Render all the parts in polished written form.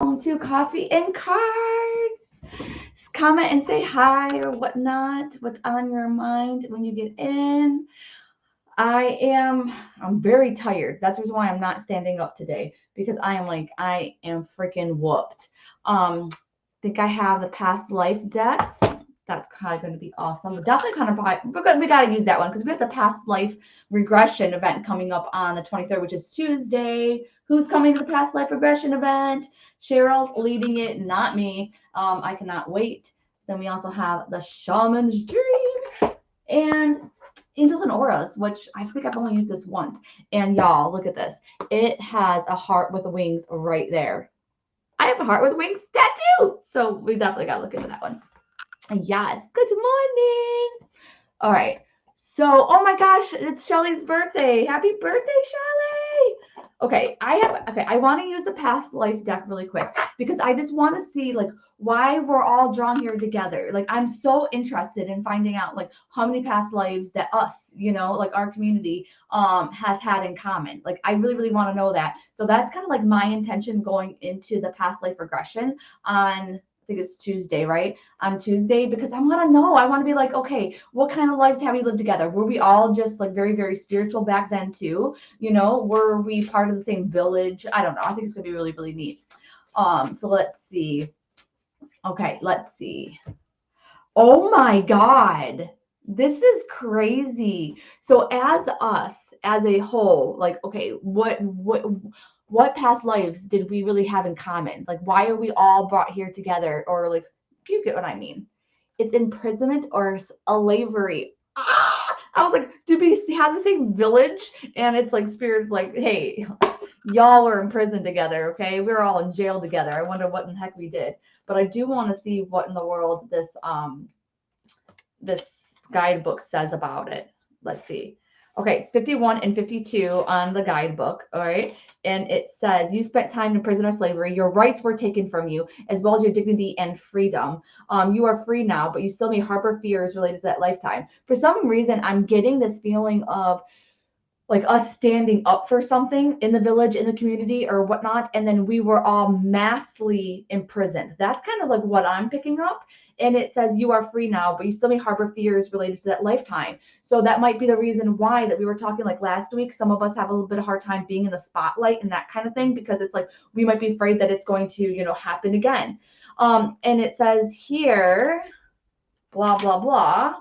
To Coffee and Cards. Comment and say hi or whatnot. What's on your mind when you get in? I'm very tired. That's the reason why I'm not standing up today because I am freaking whooped. Think I have the past life deck. That's kind of going to be awesome. But definitely kind of we got to use that one because we have the past life regression event coming up on the 23rd, which is Tuesday. Who's coming to the past life regression event? Cheryl's leading it, not me. I cannot wait. Then we also have the Shaman's Dream and Angels and Auras, which I think I've only used this once. And y'all, look at this. It has a heart with wings right there. I have a heart with wings tattoo. So we definitely got to look into that one. Yes. Good morning. All right. So, oh my gosh, it's Shelly's birthday. Happy birthday, Shelly. Okay, I want to use the past life deck really quick because I just want to see like why we're all drawn here together. Like I'm so interested in finding out like how many past lives that us, like our community has had in common. Like I really really want to know that. So that's kind of like my intention going into the past life regression on I think it's Tuesday, right? On Tuesday because I want to know. I want to be like, okay, what kind of lives have we lived together? Were we all just like very, very spiritual back then too? Were we part of the same village? I don't know. I think it's gonna be really, really neat. So let's see. Okay, let's see. Oh my God. This is crazy. So as us, as a whole, like, okay, what past lives did we really have in common? Like, why are we all brought here together? Or like, you get what I mean? It's imprisonment or slavery. I was like, did we have the same village? And it's like spirits like, hey, y'all were in prison together, okay? We were all in jail together. I wonder what in the heck we did. But I do want to see what in the world this guidebook says about it. Let's see. Okay, it's 51 and 52 on the guidebook, all right? And it says, you spent time in prison or slavery. Your rights were taken from you, as well as your dignity and freedom. You are free now, but you still may harbor fears related to that lifetime. For some reason, I'm getting this feeling of like us standing up for something in the village, in the community, or whatnot, and then we were all massively imprisoned. That's kind of like what I'm picking up. And it says you are free now, but you still may harbor fears related to that lifetime. So that might be the reason why that we were talking like last week. Some of us have a little bit of hard time being in the spotlight and that kind of thing because it's like we might be afraid that it's going to, happen again. And it says here, blah blah blah.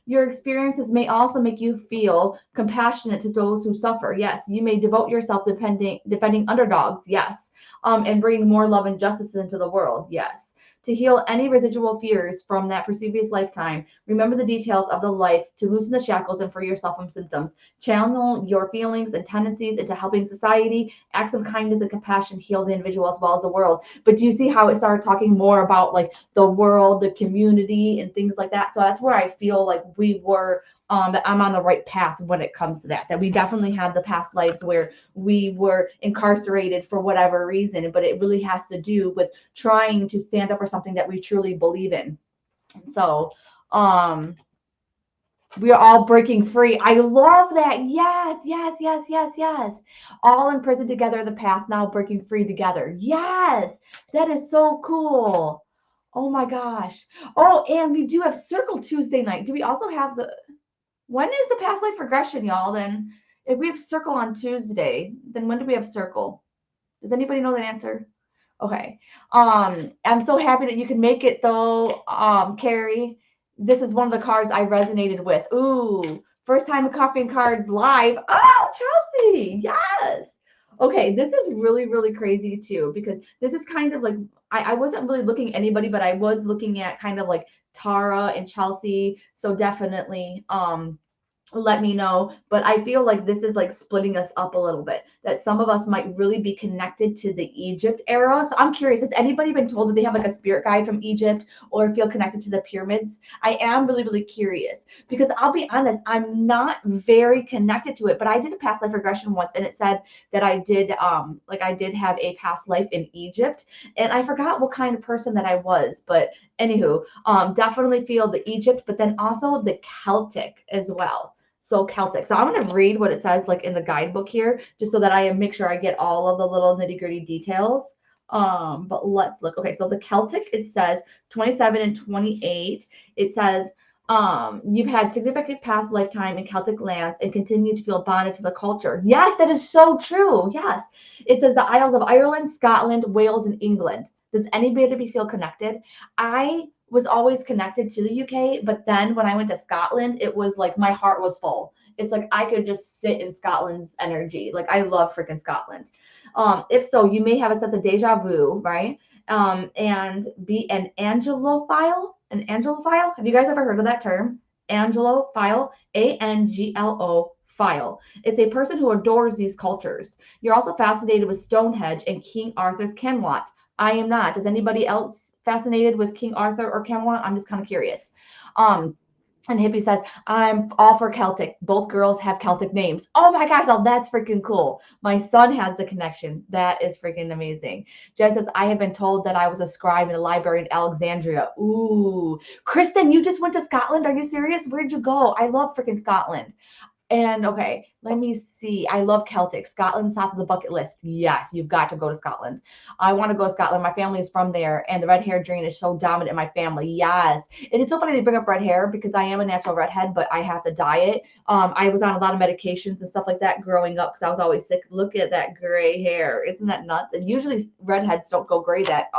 Your experiences may also make you feel compassionate to those who suffer. Yes, you may devote yourself defending underdogs. Yes, and bringing more love and justice into the world. Yes, to heal any residual fears from that previous lifetime. Remember the details of the life to loosen the shackles and free yourself from symptoms. Channel your feelings and tendencies into helping society. Acts of kindness and compassion heal the individual as well as the world. But do you see how it started talking more about like the world, the community, and things like that? So that's where I feel like we were that I'm on the right path when it comes to that we definitely had the past lives where we were incarcerated for whatever reason, but it really has to do with trying to stand up for something that we truly believe in. So we are all breaking free. I love that. Yes, yes, yes, yes, yes. All in prison together in the past, now breaking free together. Yes, that is so cool. Oh my gosh. Oh, and we do have Circle Tuesday night. Do we also have when is the past life regression, y'all? Then if we have Circle on Tuesday, then when do we have Circle? Does anybody know that answer? Okay. I'm so happy that you can make it though, Carrie. This is one of the cards I resonated with. Ooh, first time Coffee and Cards live. Oh, Chelsea, yes. Okay, this is really, really crazy too, because this is kind of like I wasn't really looking at anybody, but I was looking at kind of like Tara and Chelsea. So definitely let me know. But I feel like this is like splitting us up a little bit, that some of us might really be connected to the Egypt era. So I'm curious, has anybody been told that they have like a spirit guide from Egypt or feel connected to the pyramids? I am really, really curious because I'll be honest, I'm not very connected to it, but I did a past life regression once and it said that I did have a past life in Egypt, and I forgot what kind of person that I was. But anywho, definitely feel the Egypt, but then also the Celtic as well. So Celtic. So I'm going to read what it says like in the guidebook here, just so that I make sure I get all of the little nitty gritty details. But let's look. Okay, so the Celtic, it says 27 and 28. It says, you've had significant past lifetime in Celtic lands and continue to feel bonded to the culture. Yes, that is so true. Yes. It says the Isles of Ireland, Scotland, Wales, and England. Does anybody feel connected? I was always connected to the UK, but then when I went to Scotland, it was like my heart was full. It's like I could just sit in Scotland's energy. Like I love freaking Scotland. If so, you may have a sense of deja vu, right? And be an Anglophile. An Anglophile. Have you guys ever heard of that term? Anglophile. Anglo file. It's a person who adores these cultures. You're also fascinated with Stonehenge and King Arthur's Camelot. I am not. Is anybody else fascinated with King Arthur or Camelot? I'm just kind of curious. And Hippie says, I'm all for Celtic. Both girls have Celtic names. Oh my gosh, now that's freaking cool. My son has the connection. That is freaking amazing. Jen says, I have been told that I was a scribe in a library in Alexandria. Ooh. Kristen, you just went to Scotland? Are you serious? Where'd you go? I love freaking Scotland. And okay, let me see. I love Celtic. Scotland's top of the bucket list. Yes, you've got to go to Scotland. I want to go to Scotland. My family is from there, and the red hair gene is so dominant in my family. Yes. And it's so funny they bring up red hair because I am a natural redhead, but I have to dye it. I was on a lot of medications and stuff like that growing up because I was always sick. Look at that gray hair. Isn't that nuts? And usually redheads don't go gray that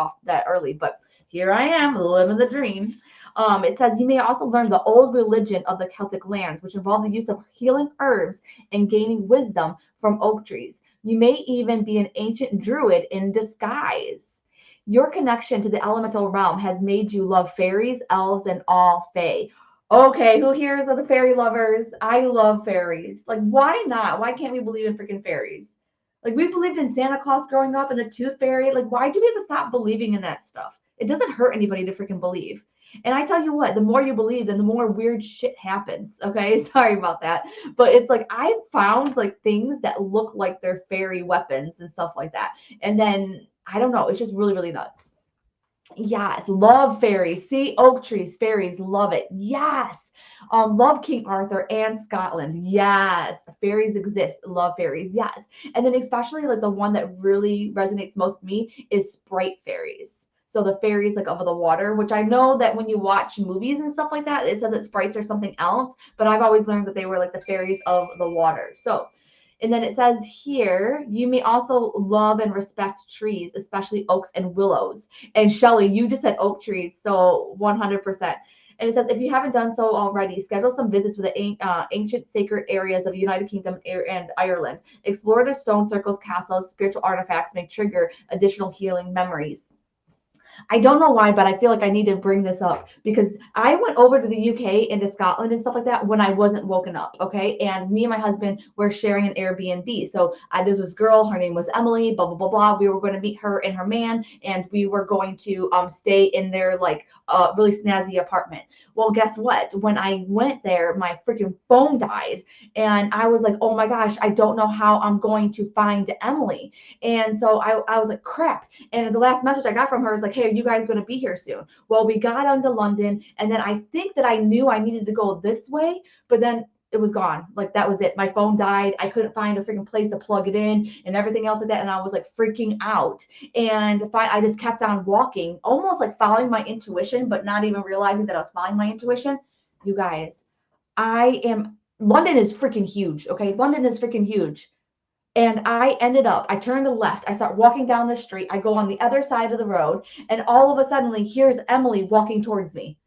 early, but here I am living the dream. It says you may also learn the old religion of the Celtic lands, which involved the use of healing herbs and gaining wisdom from oak trees. You may even be an ancient druid in disguise. Your connection to the elemental realm has made you love fairies, elves, and all fae. Okay, who here is of the fairy lovers? I love fairies. Like, why not? Why can't we believe in freaking fairies? Like, we believed in Santa Claus growing up and the Tooth Fairy. Like, why do we have to stop believing in that stuff? It doesn't hurt anybody to freaking believe. And I tell you what, the more you believe, then the more weird shit happens. Okay. Sorry about that. But it's like I found like things that look like they're fairy weapons and stuff like that. And then I don't know, it's just really, really nuts. Yes, love fairies. See, oak trees, fairies, love it. Yes. Love King Arthur and Scotland. Yes. Fairies exist. Love fairies. Yes. And then especially like the one that really resonates most with me is sprite fairies. So the fairies like over the water, which I know that when you watch movies and stuff like that, it says that sprites are something else, but I've always learned that they were like the fairies of the water. So and then it says here, you may also love and respect trees, especially oaks and willows. And Shelly, you just said oak trees, so 100%. And it says, if you haven't done so already, schedule some visits with the ancient sacred areas of the United Kingdom and Ireland. Explore their stone circles, castles, spiritual artifacts may trigger additional healing memories. I don't know why, but I feel like I need to bring this up because I went over to the UK and to Scotland and stuff like that when I wasn't woken up. Okay. And me and my husband were sharing an Airbnb. So there was this girl, her name was Emily, blah, blah, blah, blah. We were going to meet her and her man, and we were going to stay in their like really snazzy apartment. Well, guess what? When I went there, my freaking phone died. And I was like, oh my gosh, I don't know how I'm going to find Emily. And so I was like, crap. And the last message I got from her is like, hey, are you guys going to be here soon? Well, we got onto London, and then I think that I knew I needed to go this way, but then it was gone. Like that was it. My phone died. I couldn't find a freaking place to plug it in and everything else like that. And I was like freaking out. And I just kept on walking, almost like following my intuition, but not even realizing that I was following my intuition. You guys, London is freaking huge. Okay. London is freaking huge. And I turned to the left. I start walking down the street. I go on the other side of the road. And all of a sudden, here's Emily walking towards me.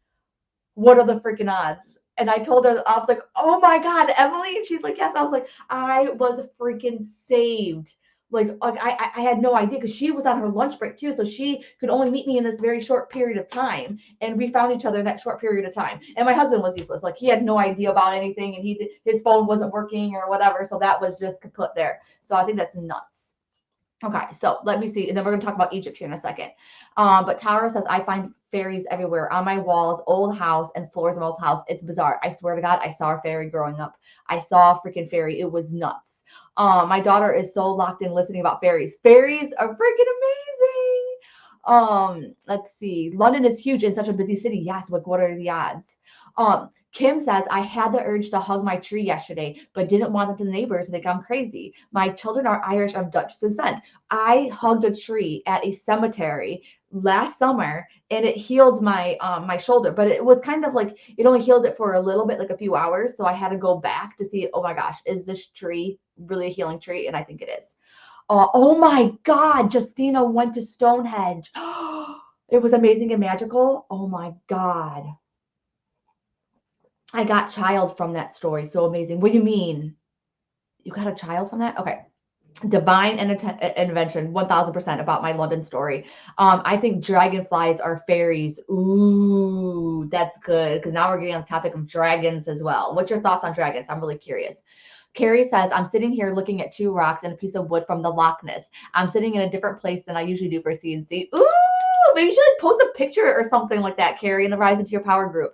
What are the freaking odds? And I told her, I was like, oh my God, Emily. And she's like, yes. I was like, I was freaking saved. Like I had no idea because she was on her lunch break too. So she could only meet me in this very short period of time. And we found each other in that short period of time. And my husband was useless. Like he had no idea about anything and his phone wasn't working or whatever. So that was just kaput there. So I think that's nuts. Okay, so let me see. And then we're going to talk about Egypt here in a second. But Tara says, I find fairies everywhere on my walls, old house, and floors of my old house. It's bizarre. I swear to God, I saw a fairy growing up. I saw a freaking fairy. It was nuts. My daughter is so locked in listening about fairies. Fairies are freaking amazing. Let's see. London is huge and such a busy city. Yes, like what are the odds? Kim says, I had the urge to hug my tree yesterday, but didn't want the neighbors to think I'm crazy. My children are Irish of Dutch descent. I hugged a tree at a cemetery last summer and it healed my my shoulder, but it was kind of like it only healed it for a little bit, like a few hours. So I had to go back to see, oh my gosh, is this tree really a healing tree? And I think it is. Oh my God, Justina went to Stonehenge. It was amazing and magical. Oh my God. I got child from that story. So amazing. What do you mean? You got a child from that? Okay. Divine intervention, 1000% about my London story. I think dragonflies are fairies. Ooh, that's good. Because now we're getting on the topic of dragons as well. What's your thoughts on dragons? I'm really curious. Carrie says, I'm sitting here looking at 2 rocks and a piece of wood from the Loch Ness. I'm sitting in a different place than I usually do for CNC. Ooh, maybe you should like post a picture or something like that, Carrie, in the Rise into Your Power group.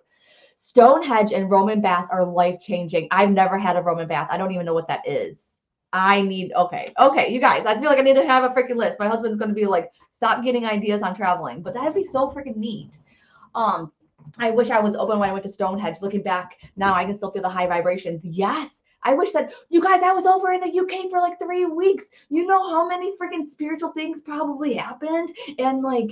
Stonehenge and Roman baths are life-changing. I've never had a Roman bath. I don't even know what that is. Okay, you guys, I feel like I need to have a freaking list. My husband's going to be like, stop getting ideas on traveling, but that'd be so freaking neat. I wish I was open when I went to Stonehenge. Looking back now, I can still feel the high vibrations. Yes. I wish that you guys, I was over in the UK for like 3 weeks. You know how many freaking spiritual things probably happened? And like,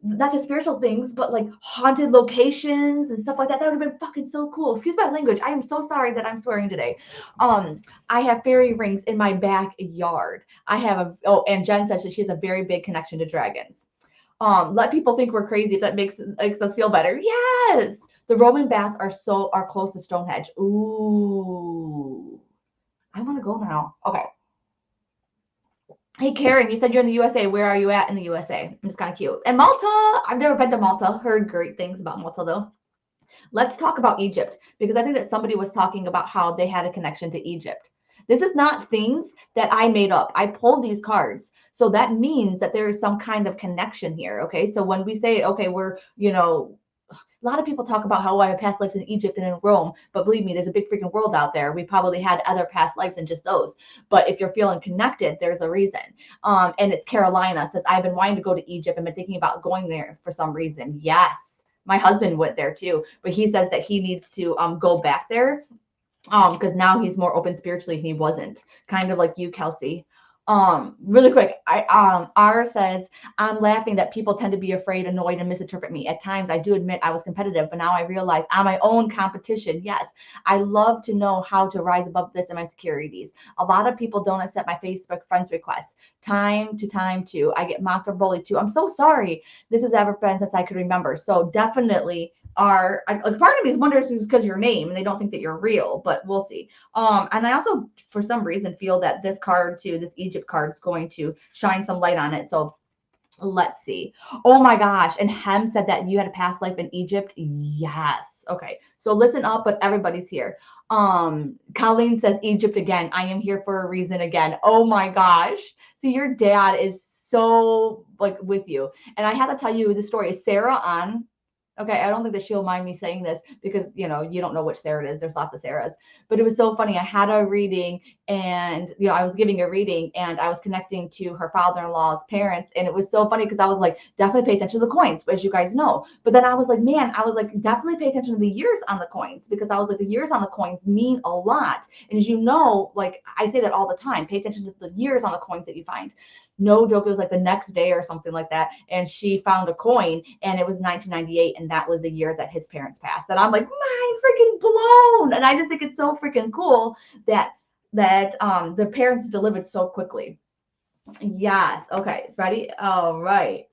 not just spiritual things, but like haunted locations and stuff like that. That would have been fucking so cool. Excuse my language. I am so sorry that I'm swearing today. I have fairy rings in my backyard. I have and Jen says that she has a very big connection to dragons. Let people think we're crazy if that makes us feel better. Yes. The Roman baths are close to Stonehenge. Ooh. I want to go now. Okay. Hey, Karen, you said you're in the USA. Where are you at in the USA? I'm just kind of cute. And Malta, I've never been to Malta. Heard great things about Malta, though. Let's talk about Egypt, because I think that somebody was talking about how they had a connection to Egypt. This is not things that I made up. I pulled these cards. So that means that there is some kind of connection here. Okay. So when we say, okay, we're, a lot of people talk about how I have past lives in Egypt and in Rome, but believe me, there's a big freaking world out there. We probably had other past lives than just those. But if you're feeling connected, there's a reason. And it's Carolina says, I've been wanting to go to Egypt and been thinking about going there for some reason. Yes. My husband went there too, but he says that he needs to go back there because now he's more open spiritually and he wasn't. Kind of like you, Kelsey. Really quick, R says, I'm laughing that people tend to be afraid, annoyed, and misinterpret me. At times I do admit I was competitive, but now I realize I'm my own competition. Yes, I love to know how to rise above this and my insecurities. A lot of people don't accept my Facebook friends requests. Time to I get mocked or bullied too. I'm so sorry. This has ever been since I could remember. So definitely part of me wonders is because your name and they don't think that you're real, but we'll see. And I also for some reason feel that this card too, this Egypt card is going to shine some light on it. So let's see. Oh my gosh. And Hem said that you had a past life in Egypt. Yes. Okay. So listen up, but everybody's here. Colleen says Egypt again. I am here for a reason again. Oh my gosh. See, your dad is so like with you. And I have to tell you the story. Is Sarah on? Okay, I don't think that she'll mind me saying this because, you don't know which Sarah it is. There's lots of Sarahs. But it was so funny. I had a reading and, I was giving a reading and I was connecting to her father-in-law's parents. And it was so funny because I was like, definitely pay attention to the coins, as you guys know. But then I was like, definitely pay attention to the years on the coins because I was like, the years on the coins mean a lot. And as you know, like I say that all the time, pay attention to the years on the coins that you find. No joke, it was like the next day or something like that. And she found a coin and it was 1998. And that was the year that his parents passed. And I'm like, mind freaking blown. And I just think it's so freaking cool that the parents delivered so quickly. Yes. Okay. Ready? All right.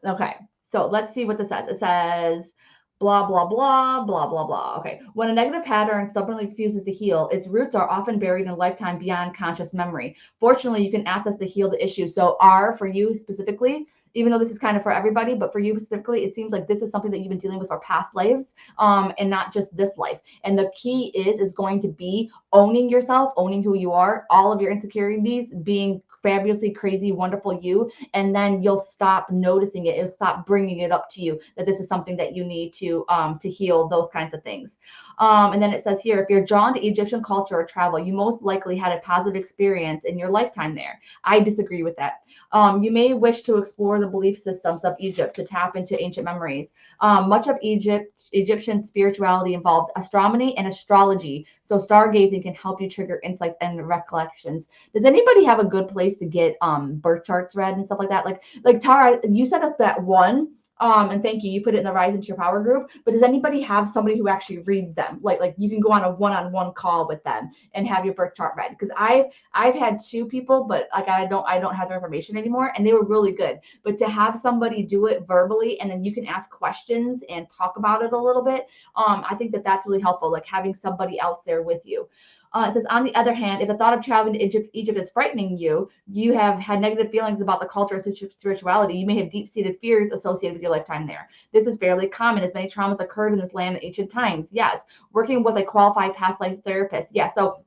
Okay. So let's see what this says. It says, blah, blah, blah, blah, blah, blah. Okay. When a negative pattern stubbornly refuses to heal, its roots are often buried in a lifetime beyond conscious memory. Fortunately, you can access to heal the issue. So R, for you specifically, even though this is kind of for everybody, but for you specifically, it seems like this is something that you've been dealing with for past lives, and not just this life. And the key is going to be owning yourself, owning who you are, all of your insecurities, being fabulously crazy, wonderful you, and then you'll stop noticing it. It'll stop bringing it up to you that this is something that you need to heal, those kinds of things. And then it says here, if you're drawn to Egyptian culture or travel, you most likely had a positive experience in your lifetime there. I disagree with that. You may wish to explore the belief systems of Egypt to tap into ancient memories. Much of Egyptian spirituality involved astronomy and astrology. So stargazing can help you trigger insights and recollections. Does anybody have a good place to get birth charts read and stuff like that? Like Tara, you sent us that one. And thank you. You put it in the Rise into Your Power group. But does anybody have somebody who actually reads them? Like you can go on a one-on-one call with them and have your birth chart read. Because I've had two people, but like I don't have their information anymore, and they were really good. But to have somebody do it verbally, and then you can ask questions and talk about it a little bit, I think that's really helpful. Like having somebody else there with you. It says, on the other hand, if the thought of traveling to Egypt is frightening you, you have had negative feelings about the culture of spirituality. You may have deep-seated fears associated with your lifetime there. This is fairly common, as many traumas occurred in this land in ancient times. Yes. Working with a qualified past life therapist. Yeah. So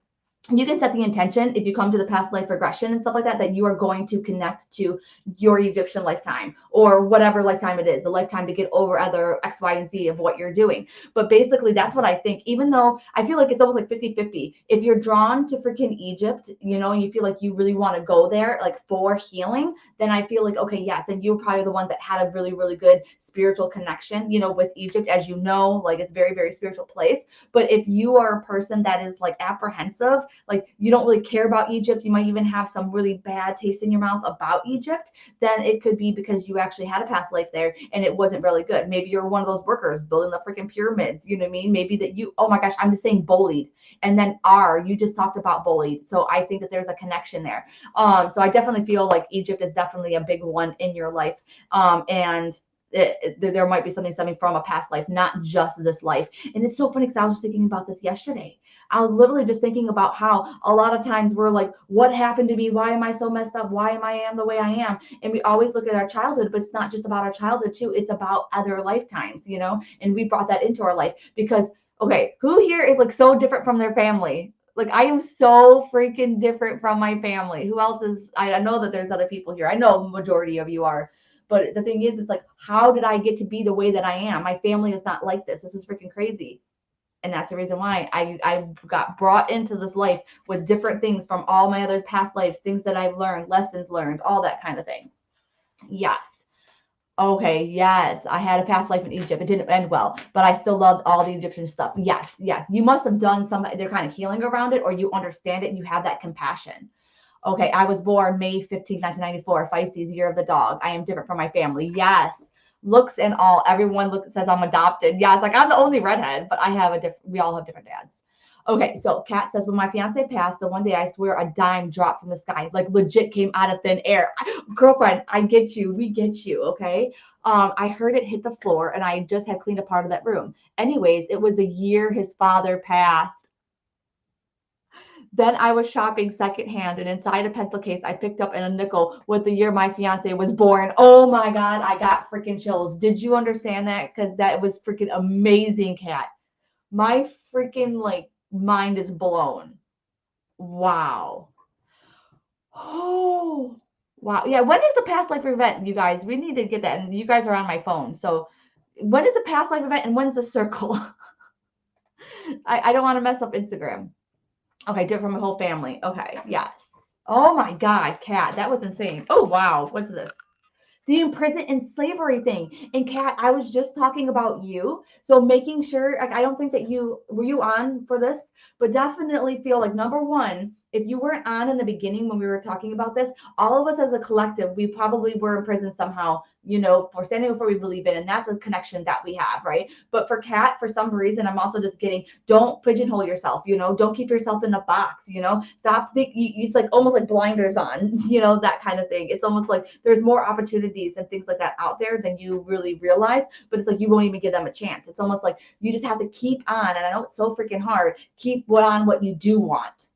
you can set the intention if you come to the past life regression and stuff like that you are going to connect to your Egyptian lifetime or whatever lifetime it is, the lifetime to get over other X, Y, and Z of what you're doing. But basically, that's what I think, even though I feel like it's almost like 50-50. If you're drawn to freaking Egypt, and you feel like you really want to go there, like for healing, then I feel like, okay, yes, and you're probably the ones that had a really, really good spiritual connection, with Egypt, as like it's very, very spiritual place. But if you are a person that is like apprehensive, like you don't really care about Egypt, you might even have some really bad taste in your mouth about Egypt, then it could be because you actually had a past life there and it wasn't really good. Maybe you're one of those workers building the freaking pyramids, you know what I mean? Maybe that oh my gosh, I'm just saying bullied. And then you just talked about bullied. So I think that there's a connection there. So I definitely feel like Egypt is definitely a big one in your life. And there might be something stemming from a past life, not just this life. And it's so funny because I was just thinking about this yesterday. I was literally just thinking about how a lot of times we're like, what happened to me? Why am I so messed up? Why am I the way I am? And we always look at our childhood, but it's not just about our childhood too. It's about other lifetimes, and we brought that into our life because, okay, who here is like so different from their family? Like I am so freaking different from my family. Who else is, I know that there's other people here. I know the majority of you are. But the thing is, it's like, how did I get to be the way that I am? My family is not like this. This is freaking crazy. And that's the reason why I got brought into this life with different things from all my other past lives, things that I've learned, lessons learned, all that kind of thing. Yes. Okay, yes. I had a past life in Egypt. It didn't end well, but I still loved all the Egyptian stuff. Yes, yes. You must have done they're kind of healing around it, or you understand it and you have that compassion. Okay, I was born May 15, 1994, Pisces, year of the dog. I am different from my family. Yes. Looks and all. Everyone says I'm adopted. Yes, like I'm the only redhead, but we all have different dads. Okay, so Kat says, when my fiance passed, the one day I swear a dime dropped from the sky, like legit came out of thin air. Girlfriend, I get you. We get you, okay? I heard it hit the floor and I just had cleaned a part of that room. Anyways, it was the year his father passed. Then I was shopping secondhand, and inside a pencil case I picked up in a nickel with the year my fiance was born. Oh my God, I got freaking chills. Did you understand that? Because that was freaking amazing, Kat. My freaking mind is blown. Wow. Oh, wow. Yeah, when is the past life event, you guys? We need to get that. And you guys are on my phone. So when is the past life event and when's the circle? I don't want to mess up Instagram. Okay, do it for my whole family. Okay, yes. Oh my God, Kat, that was insane. Oh wow, what's this? The imprisoned in slavery thing. And Kat, I was just talking about you. So making sure, like, I don't think that were you on for this, but definitely feel like number one, if you weren't on in the beginning when we were talking about this, all of us as a collective, we probably were in prison somehow, for standing up for what we believe in. And that's a connection that we have, right? But for Kat, for some reason, I'm also just getting, don't pigeonhole yourself, don't keep yourself in a box, stop thinking, it's like almost like blinders on, that kind of thing. It's almost like there's more opportunities and things like that out there than you really realize, but it's like you won't even give them a chance. It's almost like you just have to keep on, and I know it's so freaking hard, keep on what you do want.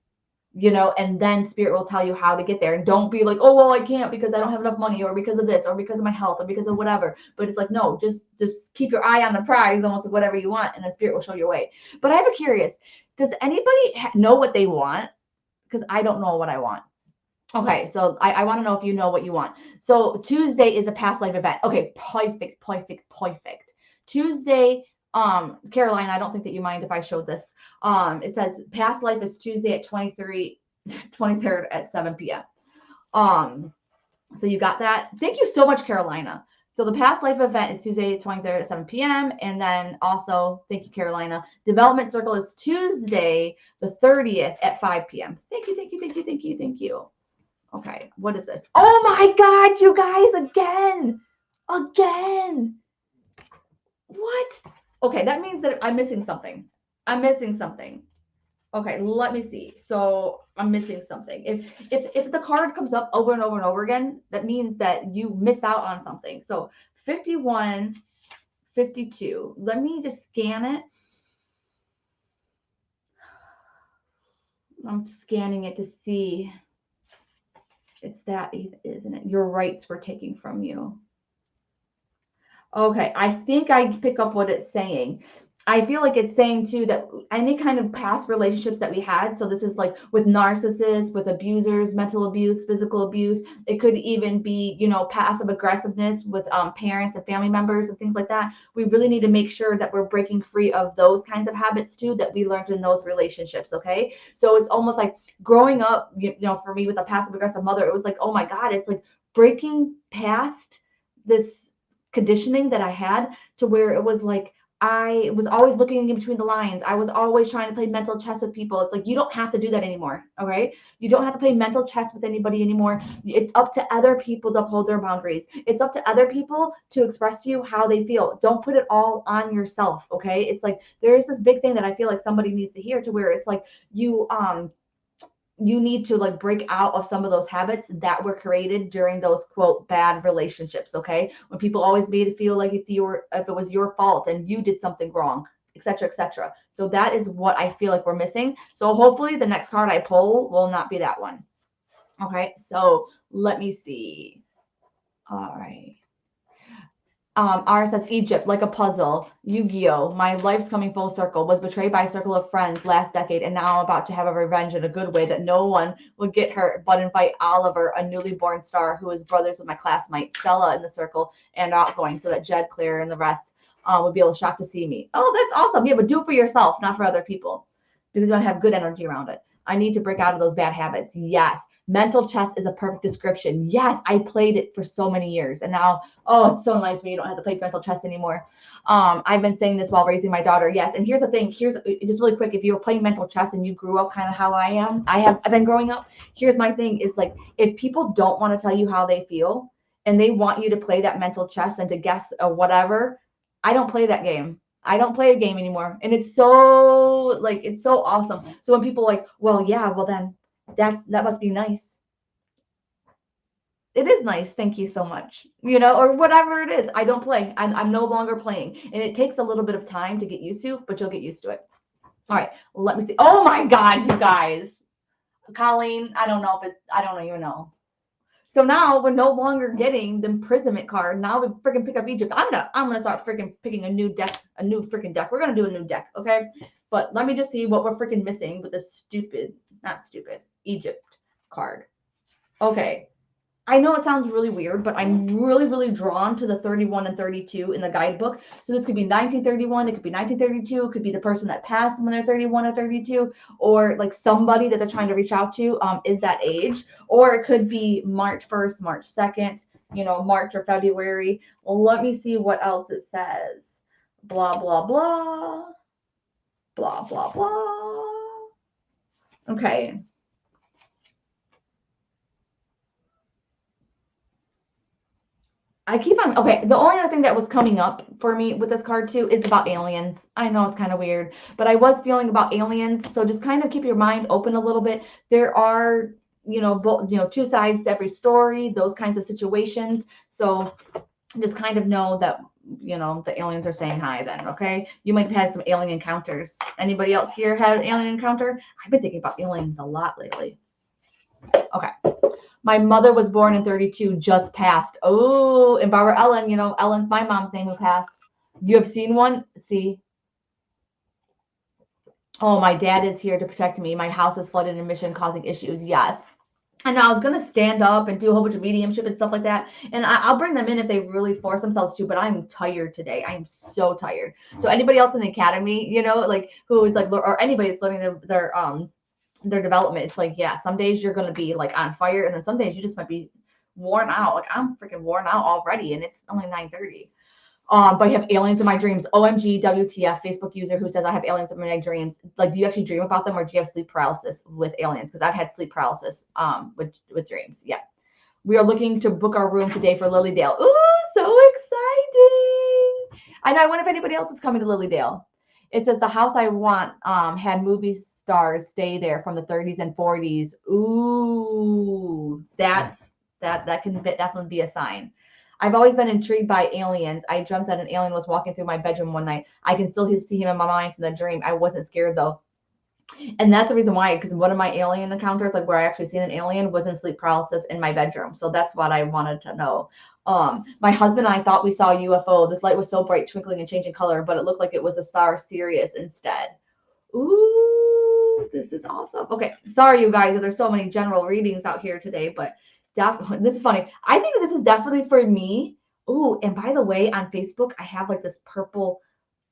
And then spirit will tell you how to get there. And don't be like, oh, well, I can't because I don't have enough money or because of this or because of my health or because of whatever. But it's like, no, just keep your eye on the prize, almost like whatever you want, and the spirit will show your way. But I have a curious, does anybody know what they want? Because I don't know what I want. Okay, so I want to know if you know what you want. So Tuesday is a past life event. Okay, perfect. Tuesday, Caroline, I don't think that you mind if I showed this. It says past life is Tuesday at 23rd at 7 p.m. So you got that. Thank you so much, Carolina. So the past life event is Tuesday, 23rd at 7 p.m. And then also, thank you, Carolina. Development circle is Tuesday, the 30th at 5 p.m. Thank you, thank you, thank you, thank you, thank you. Okay, what is this? Oh my God, you guys, again. Again. What? Okay, that means that I'm missing something. I'm missing something. Okay, let me see. So I'm missing something. If the card comes up over and over and over again, that means that you missed out on something. So 51, 52. Let me just scan it. I'm scanning it to see. It's that, isn't it? Your rights were taken from you. Okay, I think I pick up what it's saying. I feel like it's saying too that any kind of past relationships that we had, so this is like with narcissists, with abusers, mental abuse, physical abuse, it could even be, passive aggressiveness with parents and family members and things like that. We really need to make sure that we're breaking free of those kinds of habits too that we learned in those relationships, okay? So it's almost like growing up, for me with a passive aggressive mother, it was like, oh my God, it's like breaking past this conditioning that I had to where it was like I was always looking in between the lines. I was always trying to play mental chess with people. It's like you don't have to do that anymore. Okay. You don't have to play mental chess with anybody anymore. It's up to other people to uphold their boundaries. It's up to other people to express to you how they feel. Don't put it all on yourself. Okay. It's like there's this big thing that I feel like somebody needs to hear to where it's like you need to like break out of some of those habits that were created during those quote bad relationships. Okay, when people always made it feel like if it was your fault and you did something wrong, etc., etc. So that is what I feel like we're missing. So hopefully the next card I pull will not be that one. Okay, so let me see. All right. R says Egypt, like a puzzle. Yu-Gi-Oh! My life's coming full circle. Was betrayed by a circle of friends last decade, and now I'm about to have a revenge in a good way that no one would get hurt but invite Oliver, a newly born star who is brothers with my classmate Stella in the circle and outgoing, so that Jed, Claire, and the rest would be able to shock to see me. Oh, that's awesome. Yeah, but do it for yourself, not for other people, because you don't have good energy around it. I need to break out of those bad habits. Yes. Mental chess is a perfect description. Yes, I played it for so many years, and now oh, it's so nice when you don't have to play mental chess anymore. I've been saying this while raising my daughter. Yes, and here's the thing. Here's just really quick. If you were playing mental chess and you grew up kind of how I am, I've been growing up. Here's my thing: is like if people don't want to tell you how they feel and they want you to play that mental chess and to guess or whatever, I don't play that game. I don't play a game anymore, and it's so awesome. So when people are like, well, yeah, well then that must be nice. It is nice. Thank you so much. Or whatever it is. I don't play. I'm no longer playing. And it takes a little bit of time to get used to, but you'll get used to it. All right. Let me see. Oh my God, you guys. Colleen, I don't even know. So now we're no longer getting the imprisonment card. Now we freaking pick up Egypt. I'm gonna start freaking picking a new freaking deck. We're gonna do a new deck, okay? But let me just see what we're freaking missing with this not stupid, Egypt card. Okay. I know it sounds really weird, but I'm really, really drawn to the 31 and 32 in the guidebook. So this could be 1931, it could be 1932, it could be the person that passed when they're 31 or 32, or like somebody that they're trying to reach out to is that age, or it could be March 1st, March 2nd, March or February. Well, let me see what else it says. Blah, blah, blah. Blah, blah, blah. Okay. I keep on okay. The only other thing that was coming up for me with this card too is about aliens. I know it's kind of weird, but I was feeling about aliens. So just kind of keep your mind open a little bit. There are, two sides to every story, those kinds of situations. So just kind of know that, the aliens are saying hi then, okay? You might have had some alien encounters. Anybody else here had an alien encounter? I've been thinking about aliens a lot lately. Okay. My mother was born in 32, just passed. Oh, and Barbara Ellen, Ellen's my mom's name who passed. You have seen one? See? Oh, my dad is here to protect me. My house is flooded in Mission, causing issues. Yes. And I was going to stand up and do a whole bunch of mediumship and stuff like that. And I'll bring them in if they really force themselves to, but I'm tired today. I'm so tired. So anybody else in the academy, who is like, or anybody that's learning their development, it's like, yeah, some days you're going to be like on fire, and then some days you just might be worn out. Like I'm freaking worn out already, and it's only 9:30. But I have aliens in my dreams. OMG, WTF, Facebook user who says I have aliens in my dreams. Like, do you actually dream about them, or do you have sleep paralysis with aliens? Because I've had sleep paralysis with dreams. Yeah. We are looking to book our room today for Lilydale. Ooh, so exciting. I know. I wonder if anybody else is coming to Lilydale. It says the house I want had movie stars stay there from the 30s and 40s. Ooh, that can definitely be a sign. I've always been intrigued by aliens. I dreamt that an alien was walking through my bedroom one night. I can still see him in my mind from the dream. I wasn't scared though. And that's the reason why, because one of my alien encounters, like where I actually seen an alien, was in sleep paralysis in my bedroom. So that's what I wanted to know. My husband and I thought we saw a UFO. This light was so bright, twinkling and changing color, but it looked like it was a star Sirius instead. Ooh, this is awesome. Okay, sorry you guys, there's so many general readings out here today, but this is funny. I think this is definitely for me. Ooh, and by the way, on Facebook, I have like this purple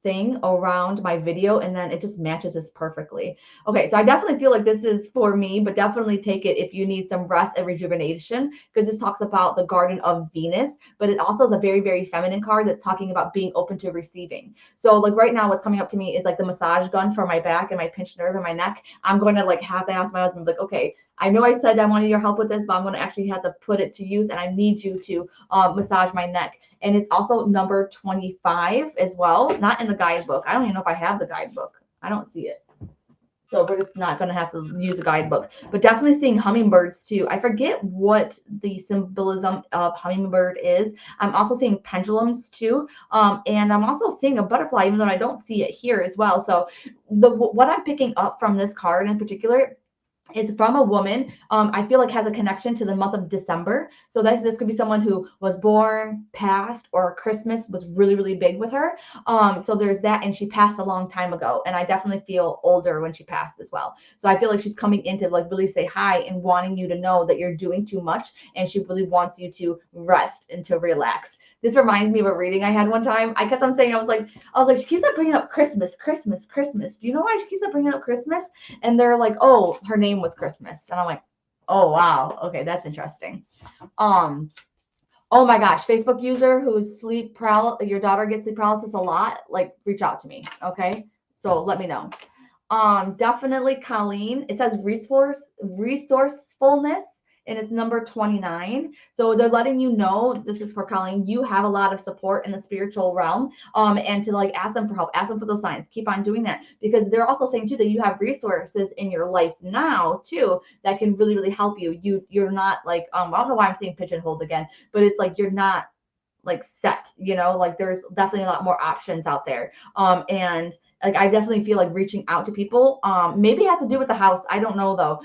thing around my video, and then it just matches this perfectly. Okay, so I definitely feel like this is for me, but definitely take it if you need some rest and rejuvenation, because this talks about the Garden of Venus, but it also is a very, very feminine card that's talking about being open to receiving. So like right now, what's coming up to me is like the massage gun for my back and my pinched nerve in my neck. I'm going to like have to ask my husband, like, okay, I know I said I wanted your help with this, but I'm going to actually have to put it to use, and I need you to massage my neck. And it's also number 25 as well, not in the guidebook. I don't even know if I have the guidebook. I don't see it. So we're just not going to have to use a guidebook, but definitely seeing hummingbirds too. I forget what the symbolism of hummingbird is. I'm also seeing pendulums too. And I'm also seeing a butterfly, even though I don't see it here as well. So what I'm picking up from this card in particular is from a woman. I feel like has a connection to the month of December. So this could be someone who was born, passed, or Christmas was really, really big with her. So there's that, and she passed a long time ago. And I definitely feel older when she passed as well. So I feel like she's coming in to like really say hi and wanting you to know that you're doing too much, and she really wants you to rest and to relax. This reminds me of a reading I had one time. I kept on saying, I was like, she keeps on bringing up Christmas, Christmas, Christmas. Do you know why she keeps on bringing up Christmas? And they're like, oh, her name was Christmas. And I'm like, oh, wow. Okay, that's interesting. Oh my gosh, Facebook user who's your daughter gets sleep paralysis a lot, like reach out to me. Okay. So let me know. Definitely Colleen. It says resourcefulness, and it's number 29. So they're letting you know, this is for Colleen, you have a lot of support in the spiritual realm. And to like ask them for help, ask them for those signs. Keep on doing that, because they're also saying too that you have resources in your life now too that can really, really help you. You're not like I don't know why I'm saying pigeonholed again, but it's like you're not like set, like there's definitely a lot more options out there. And like I definitely feel like reaching out to people, maybe it has to do with the house, I don't know though,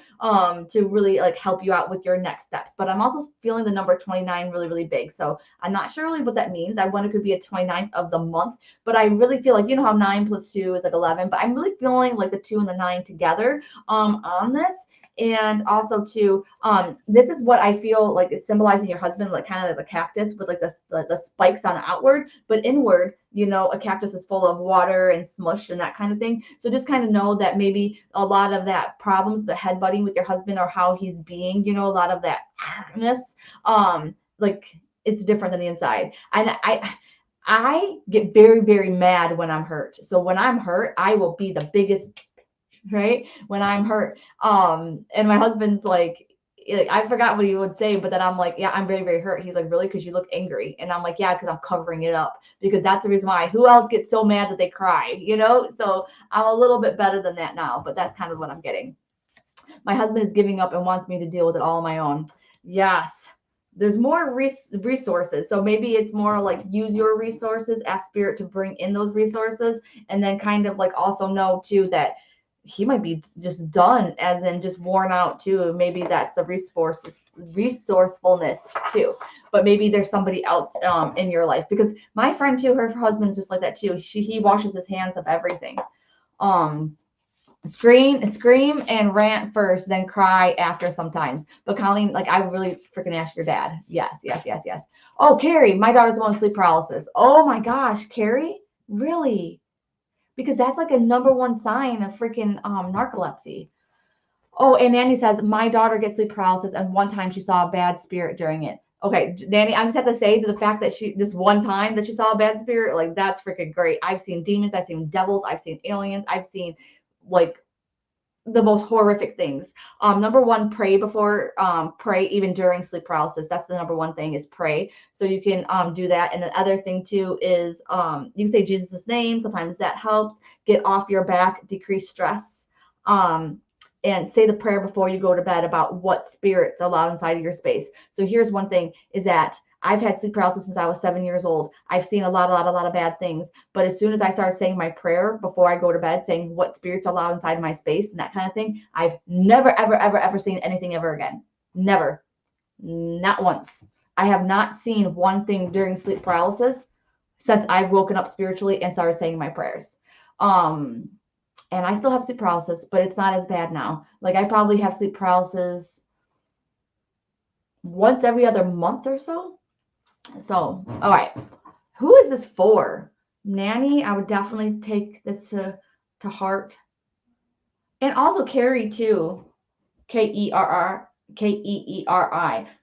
to really like help you out with your next steps. But I'm also feeling the number 29 really, really big, so I'm not sure really what that means. I wonder, it could be a 29th of the month, but I really feel like, how 9 plus 2 is like 11, but I'm really feeling like the 2 and the 9 together on this. And also too, this is what I feel like it's symbolizing your husband, like kind of like a cactus with like the spikes on outward, but inward, a cactus is full of water and smush and that kind of thing. So just kind of know that maybe a lot of that problems, the headbutting with your husband or how he's being, a lot of that hardness, like it's different than the inside. And I get very, very mad when I'm hurt. So when I'm hurt, I will be the biggest, right? When I'm hurt. And my husband's like, I forgot what he would say, but then I'm like, yeah, I'm very, very hurt. He's like, really? Because you look angry. And I'm like, yeah, because I'm covering it up, because that's the reason why. Who else gets so mad that they cry, So I'm a little bit better than that now, but that's kind of what I'm getting. My husband is giving up and wants me to deal with it all on my own. Yes. There's more resources. So maybe it's more like use your resources, ask spirit to bring in those resources, and then kind of like also know too that he might be just done, as in just worn out too. Maybe that's the resourcefulness too. But maybe there's somebody else in your life, because my friend too, her husband's just like that too. He washes his hands of everything. Scream and rant first, then cry after sometimes. But Colleen, like, I really freaking ask your dad. Yes. Oh, Carrie, my daughter's the one with sleep paralysis. Oh my gosh, Carrie, really? Because that's like a number one sign of freaking narcolepsy. Oh, and Andy says, my daughter gets sleep paralysis, and one time she saw a bad spirit during it. Okay, Danny, I just have to say the fact that this one time that she saw a bad spirit, like that's freaking great. I've seen demons, I've seen devils, I've seen aliens, I've seen like the most horrific things. Number one, pray before, pray even during sleep paralysis. That's the number one thing is pray. So you can do that. And the other thing too is you can say Jesus' name. Sometimes that helps. Get off your back, decrease stress. And say the prayer before you go to bed about what spirits allow inside of your space. So here's one thing is that I've had sleep paralysis since I was 7 years old. I've seen a lot of bad things. But as soon as I started saying my prayer before I go to bed, saying what spirits allow inside my space and that kind of thing, I've never, ever seen anything ever again. Never. Not once. I have not seen one thing during sleep paralysis since I've woken up spiritually and started saying my prayers. And I still have sleep paralysis, but it's not as bad now. Like I probably have sleep paralysis once every other month or so. So, all right. Who is this for? Nanny, I would definitely take this to heart. And also Carrie too. Keeri.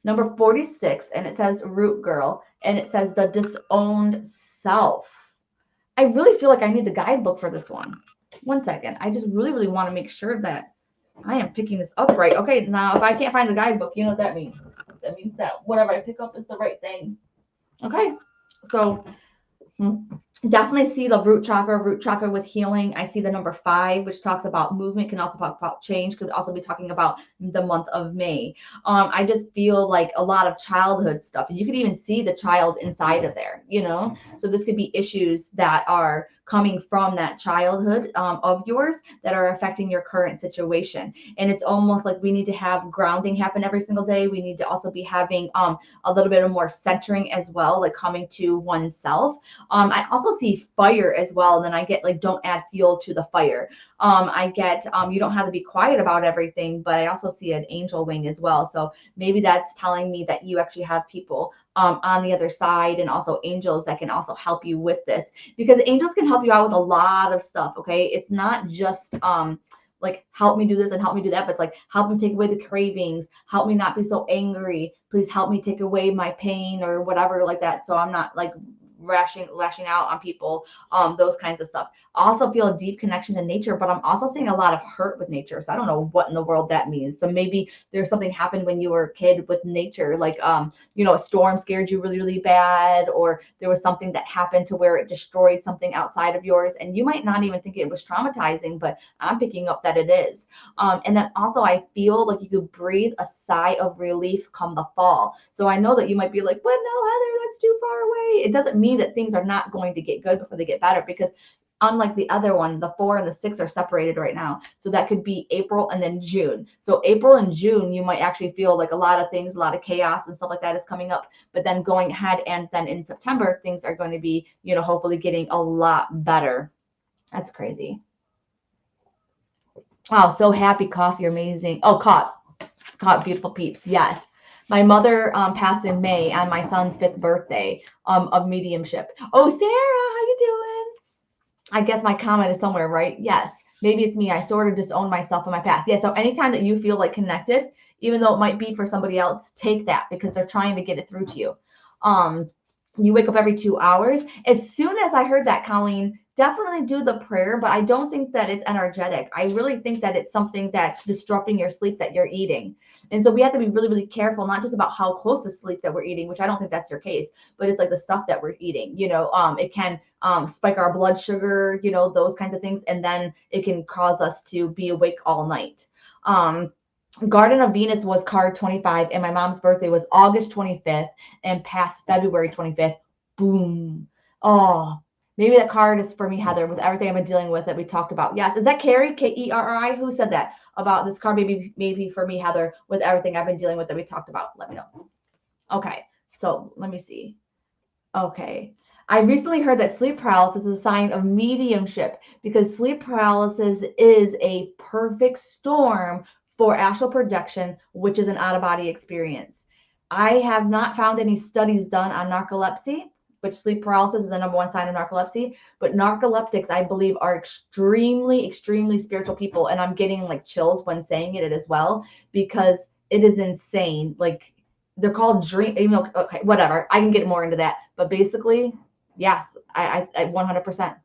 Number 46. And it says root girl. And it says the disowned self. I really feel like I need the guidebook for this one. One second. I just really want to make sure that I am picking this up right. Okay, now if I can't find the guidebook, you know what that means. That means that whatever I pick up is the right thing. Okay, so definitely see the root chakra with healing. I see the number 5, which talks about movement, can also talk about change, could also be talking about the month of May. I just feel like a lot of childhood stuff, and you could even see the child inside of there, you know? So this could be issues that are coming from that childhood of yours that are affecting your current situation. And it's almost like we need to have grounding happen every single day. We need to also be having a little bit of more centering as well, like coming to oneself. I also see fire as well. And then I get like, don't add fuel to the fire. I get, you don't have to be quiet about everything, but I also see an angel wing as well. So maybe that's telling me that you actually have people on the other side, and also angels that can also help you with this, because angels can help you out with a lot of stuff. Okay. It's not just, like help me do this and help me do that, but it's like help me take away the cravings, help me not be so angry, please help me take away my pain or whatever like that, so I'm not like lashing out on people, those kinds of stuff. I also feel a deep connection to nature, but I'm also seeing a lot of hurt with nature. So I don't know what in the world that means. So maybe there's something happened when you were a kid with nature, like you know, a storm scared you really bad, or there was something that happened to where it destroyed something outside of yours, and you might not even think it was traumatizing, but I'm picking up that it is. And then also I feel like you could breathe a sigh of relief come the fall. So I know that you might be like, but no, Heather, that's too far away. It doesn't mean that things are not going to get good before they get better, because unlike the other one, the 4 and the 6 are separated right now. So that could be April and then June. So April and June, you might actually feel like a lot of things, a lot of chaos and stuff like that is coming up. But then going ahead, and then in September, things are going to be, you know, hopefully getting a lot better. That's crazy. Oh, so happy, coffee, amazing. Oh, caught beautiful peeps. Yes. My mother passed in May on my son's 5th birthday of mediumship. Oh, Sarah, how you doing? I guess my comment is somewhere, right? Yes. Maybe it's me. I sort of disown myself in my past. Yeah. So anytime that you feel like connected, even though it might be for somebody else, take that, because they're trying to get it through to you. You wake up every 2 hours. As soon as I heard that, Colleen, definitely do the prayer, but I don't think that it's energetic. I really think that it's something that's disrupting your sleep that you're eating. And so we have to be really careful, not just about how close to sleep that we're eating, which I don't think that's your case, but it's like the stuff that we're eating. You know, it can spike our blood sugar, you know, those kinds of things. And then it can cause us to be awake all night. Garden of Venus was card 25, and my mom's birthday was August 25th and past February 25th. Boom. Oh, maybe that card is for me, Heather, with everything I've been dealing with that we talked about. Yes. Is that Carrie, Keeri? Who said that about this card? Maybe for me, Heather, with everything I've been dealing with that we talked about. Let me know. Okay. So let me see. Okay. I recently heard that sleep paralysis is a sign of mediumship, because sleep paralysis is a perfect storm for astral projection, which is an out-of-body experience. I have not found any studies done on narcolepsy, which sleep paralysis is the number 1 sign of narcolepsy. But narcoleptics, I believe, are extremely spiritual people. And I'm getting like chills when saying it as well, because it is insane. Like, they're called dream, you know, okay, whatever. I can get more into that. But basically, yes, I 100%.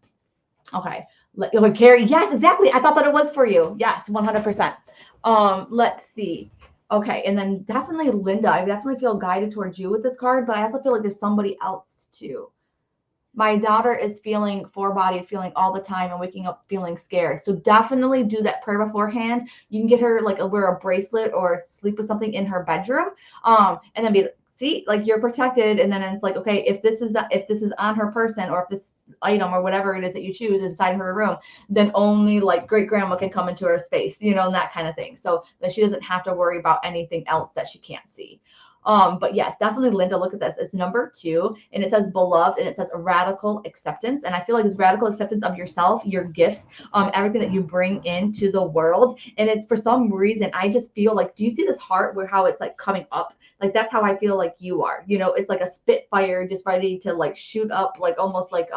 Okay. Like Carrie, yes, exactly. I thought that it was for you. Yes, 100%. Let's see. Okay, and then definitely Linda. I definitely feel guided towards you with this card, but I also feel like there's somebody else too. My daughter is feeling forebodied, feeling all the time, and waking up feeling scared. So definitely do that prayer beforehand. You can get her like wear a bracelet or sleep with something in her bedroom, and then be see like you're protected. And then it's like, okay, if this is on her person, or if this item or whatever it is that you choose is inside her room, then only like great grandma can come into her space, you know, and that kind of thing. So that she doesn't have to worry about anything else that she can't see. But yes, definitely, Linda, look at this. It's number 2, and it says beloved, and it says radical acceptance. And I feel like it's radical acceptance of yourself, your gifts, everything that you bring into the world. And it's for some reason, I just feel like, do you see this heart where how it's like coming up? Like that's how I feel like you are. You know, it's like a spitfire just ready to like shoot up, like almost like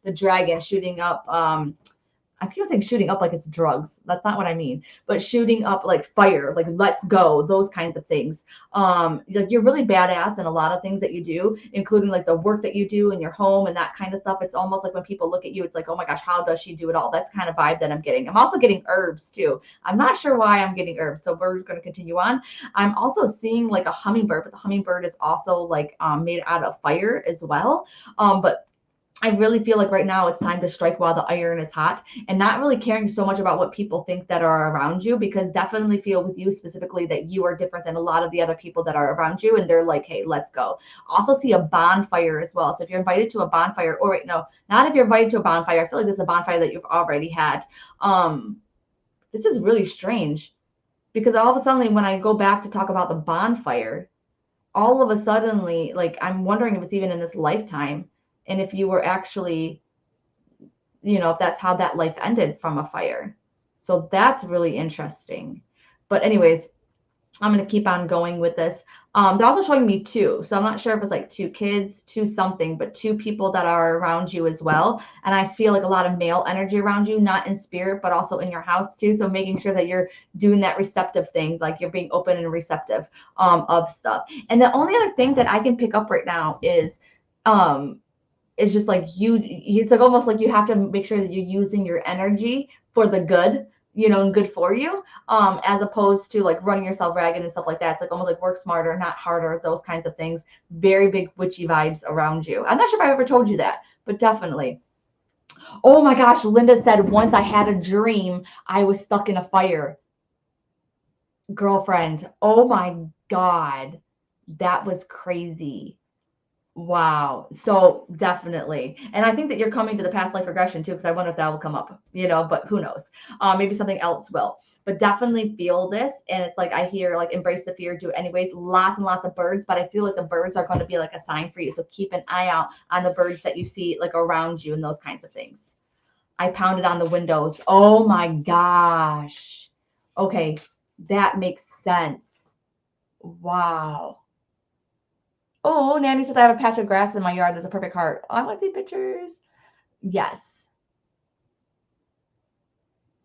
the dragon shooting up I keep saying shooting up like it's drugs. That's not what I mean. But shooting up like fire, like let's go, those kinds of things. Like you're really badass in a lot of things that you do, including like the work that you do in your home and that kind of stuff. It's almost like when people look at you, it's like, oh my gosh, how does she do it all? That's kind of vibe that I'm getting. I'm also getting herbs too. I'm not sure why I'm getting herbs. So we're going to continue on. I'm also seeing like a hummingbird, but the hummingbird is also like made out of fire as well. But I really feel like right now it's time to strike while the iron is hot, and not really caring so much about what people think that are around you, because definitely feel with you specifically that you are different than a lot of the other people that are around you, and they're like, hey, let's go. Also see a bonfire as well. So if you're invited to a bonfire, or wait, no, not if you're invited to a bonfire. I feel like this is a bonfire that you've already had. This is really strange, because all of a sudden when I go back to talk about the bonfire, all of a suddenly, like I'm wondering if it's even in this lifetime. And if you were actually, you know, if that's how that life ended from a fire. So that's really interesting. But anyways, I'm going to keep on going with this. They're also showing me 2. So I'm not sure if it's like 2 kids, 2 something, but 2 people that are around you as well. And I feel like a lot of male energy around you, not in spirit, but also in your house too. So making sure that you're doing that receptive thing, like you're being open and receptive of stuff. And the only other thing that I can pick up right now is, it's just like it's like almost like you have to make sure that you're using your energy for the good, you know, and good for you, as opposed to like running yourself ragged and stuff like that. It's like almost like work smarter, not harder, those kinds of things. Very big witchy vibes around you. I'm not sure if I ever told you that, but definitely. Oh my gosh, Linda said once I had a dream I was stuck in a fire. Girlfriend, oh my God, that was crazy. Wow. So definitely. And I think that you're coming to the past life regression too, because I wonder if that will come up, you know, but who knows? Maybe something else will. But definitely feel this. And it's like I hear like embrace the fear, do it anyways. Lots and lots of birds, but I feel like the birds are going to be like a sign for you. So keep an eye out on the birds that you see like around you and those kinds of things. I pounded on the windows. Oh my gosh. Okay, that makes sense. Wow. Oh, Nanny says I have a patch of grass in my yard. There's a perfect heart. Oh, I want to see pictures. Yes.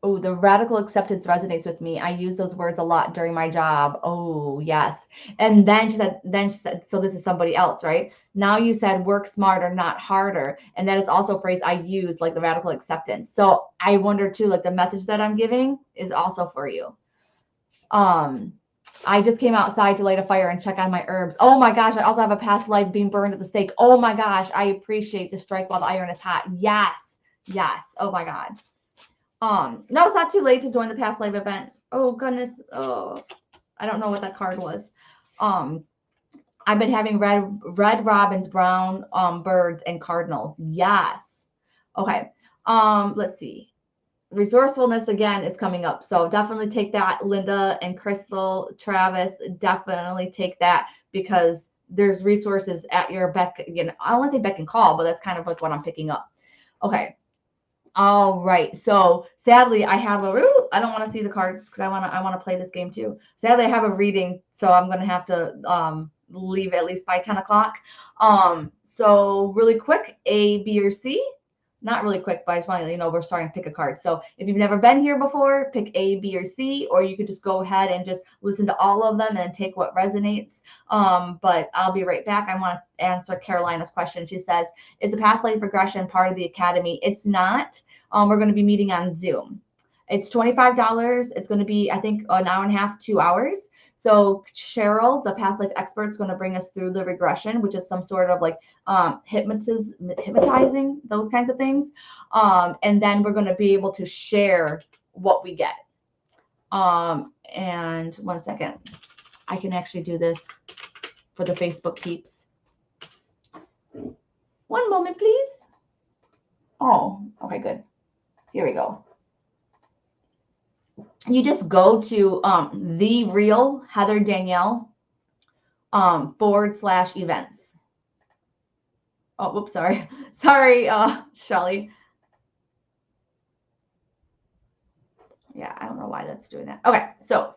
Oh, the radical acceptance resonates with me. I use those words a lot during my job. Oh, yes. And then she said, so this is somebody else, right? Now you said work smarter, not harder. And that is also a phrase I use, like the radical acceptance. So I wonder too, like the message that I'm giving is also for you. I just came outside to light a fire and check on my herbs. Oh my gosh, I also have a past life being burned at the stake. Oh my gosh, I appreciate the strike while the iron is hot. Yes, yes. Oh my God. No, it's not too late to join the past life event. Oh goodness. Oh, I don't know what that card was. I've been having red robins, brown birds, and cardinals. Yes. Okay. Let's see. Resourcefulness again is coming up. So definitely take that, Linda and Crystal, Travis, definitely take that, because there's resources at your beck. Again, I don't want to say beck and call, but that's kind of like what I'm picking up. Okay. All right. So sadly, I have I don't want to see the cards because I want to play this game too. Sadly, I have a reading, so I'm gonna have to leave at least by 10 o'clock. So really quick, A, B, or C. not really quick, but I just want to let you know we're starting to pick a card. So if you've never been here before, pick A, B, or C, or you could just go ahead and just listen to all of them and take what resonates. But I'll be right back. I want to answer Carolina's question. She says, is the past life regression part of the academy? It's not. We're going to be meeting on Zoom. It's $25. It's going to be, I think, an hour and a half, 2 hours. So Cheryl, the past life expert, is going to bring us through the regression, which is some sort of like hypnotizing, those kinds of things. And then we're going to be able to share what we get. And 1 second, I can actually do this for the Facebook peeps. 1 moment, please. Oh, okay, good. Here we go. You just go to the real Heather Danielle /events. Oh, whoops, sorry. Sorry, Shelly. Yeah, I don't know why that's doing that. Okay, so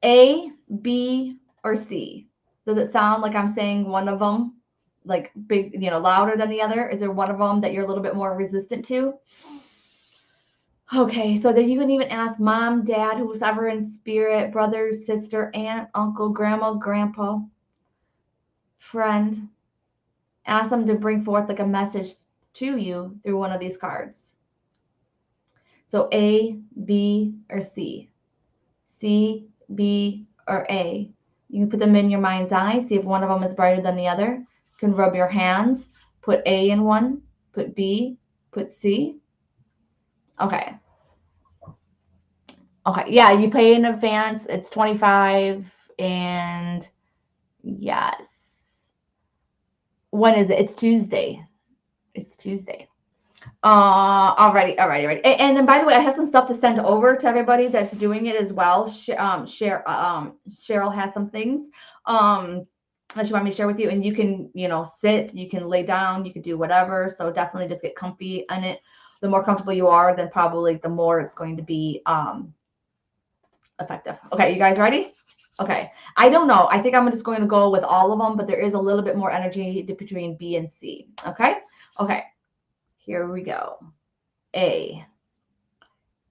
A, B, or C. Does it sound like I'm saying one of them, like big, louder than the other? Is there one of them that you're a little bit more resistant to? Okay, so then you can even ask mom, dad, who's ever in spirit, brother, sister, aunt, uncle, grandma, grandpa, friend. Ask them to bring forth like a message to you through one of these cards. So A, B, or C. C, B, or A. You can put them in your mind's eye, see if one of them is brighter than the other. You can rub your hands, put A in one, put B, put C. Okay. Okay, yeah, you pay in advance. It's $25, and yes. When is it? It's Tuesday. It's Tuesday. Alrighty. And then, by the way, I have some stuff to send over to everybody that's doing it as well. Cheryl has some things that she want me to share with you, and you can, sit, you can lay down, you can do whatever. So definitely just get comfy on it. The more comfortable you are, then probably the more it's going to be effective. Okay, you guys ready? Okay, I don't know. I think I'm just going to go with all of them, but there is a little bit more energy between B and C. Okay, here we go. A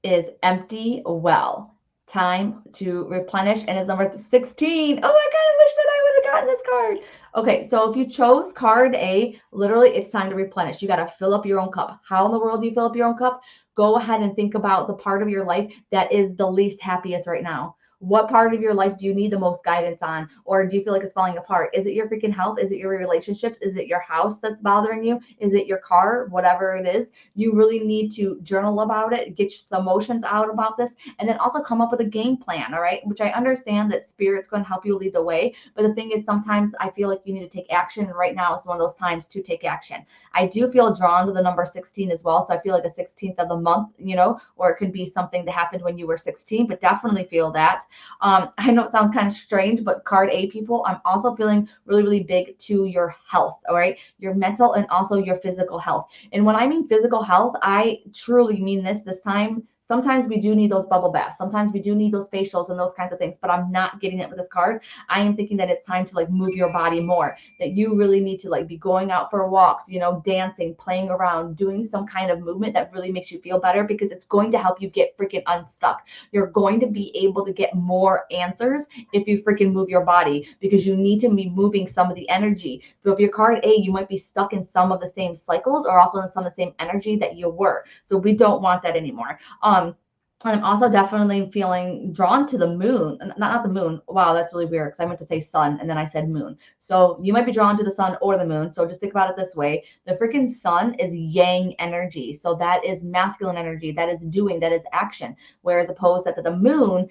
is empty well. Time to replenish, and is number 16. Oh my God, I wish that I would have gotten this card. Okay, so if you chose card A, literally it's time to replenish. You got to fill up your own cup. How in the world do you fill up your own cup? Go ahead and think about the part of your life that is the least happiest right now. What part of your life do you need the most guidance on? Or do you feel like it's falling apart? Is it your freaking health? Is it your relationships? Is it your house that's bothering you? Is it your car? Whatever it is, you really need to journal about it, get some emotions out about this, and then also come up with a game plan, all right? Which I understand that Spirit's going to help you lead the way. But the thing is, sometimes I feel like you need to take action. And right now is one of those times to take action. I do feel drawn to the number 16 as well. So I feel like the 16th of the month, or it could be something that happened when you were 16, but definitely feel that. I know it sounds kind of strange, but card A people, I'm also feeling really, really big to your health, all right? Your mental and also your physical health. And when I mean physical health, I truly mean this time. Sometimes we do need those bubble baths. Sometimes we do need those facials and those kinds of things, but I'm not getting it with this card. I am thinking that it's time to like move your body more, that you really need to like be going out for walks, dancing, playing around, doing some kind of movement that really makes you feel better, because it's going to help you get freaking unstuck. You're going to be able to get more answers if you freaking move your body, because you need to be moving some of the energy. So if you're card A, you might be stuck in some of the same cycles or also in some of the same energy that you were. So we don't want that anymore. And I'm also definitely feeling drawn to the moon. Not the moon. Wow, that's really weird because I meant to say sun and then I said moon. So you might be drawn to the sun or the moon. So just think about it this way. The freaking sun is yang energy. So that is masculine energy. That is doing. That is action. Whereas opposed to the moon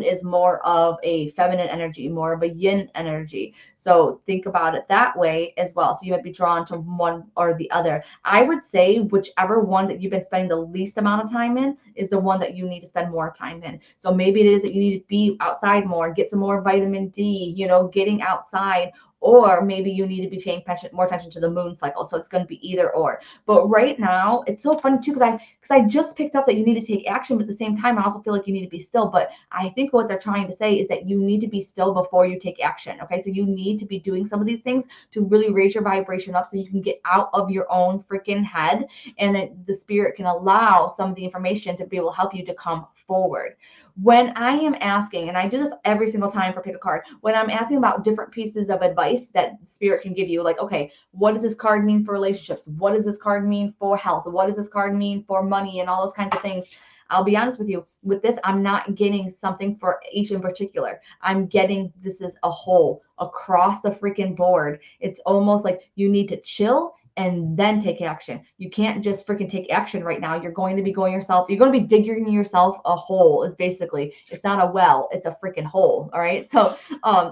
is more of a feminine energy, more of a yin energy. So think about it that way as well. So you might be drawn to one or the other. I would say whichever one that you've been spending the least amount of time in is the one that you need to spend more time in. So maybe it is that you need to be outside more, get some more vitamin D, getting outside, or maybe you need to be paying more attention to the moon cycle. So it's going to be either or. But right now, it's so funny too, because I just picked up that you need to take action, but at the same time, I also feel like you need to be still. But I think what they're trying to say is that you need to be still before you take action. Okay, so you need to be doing some of these things to really raise your vibration up so you can get out of your own freaking head, and the spirit can allow some of the information to be able to help you to come forward. When I am asking, and I do this every single time for pick a card, when I'm asking about different pieces of advice that spirit can give you, like, okay, what does this card mean for relationships? What does this card mean for health? What does this card mean for money and all those kinds of things? I'll be honest with you, with this, I'm not getting something for each in particular. I'm getting this as a whole across the freaking board. It's almost like you need to chill and then take action. You can't just freaking take action right now. You're going to be going yourself, you're going to be digging yourself a hole, is basically, it's not a well, it's a freaking hole. All right. So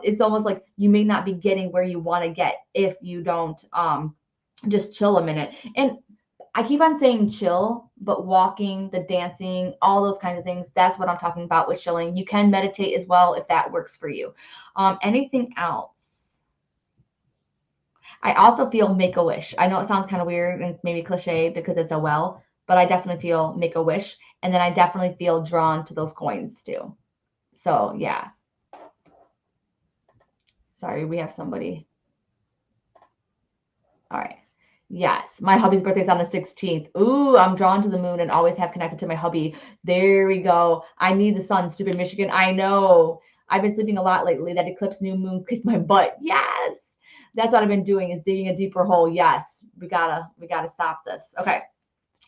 it's almost like you may not be getting where you want to get if you don't just chill a minute. And I keep on saying chill, but walking, the dancing, all those kinds of things, that's what I'm talking about with chilling. You can meditate as well if that works for you. Anything else? I also feel make a wish. I know it sounds kind of weird and maybe cliche because it's a well, but I definitely feel make a wish. And then I definitely feel drawn to those coins too. So yeah. Sorry, we have somebody. All right. Yes, my hubby's birthday is on the 16th. Ooh, I'm drawn to the moon and always have connected to my hubby. There we go. I need the sun, stupid Michigan. I know. I've been sleeping a lot lately. That eclipse new moon kicked my butt. Yes. That's what I've been doing, is digging a deeper hole. Yes. We gotta stop this. Okay.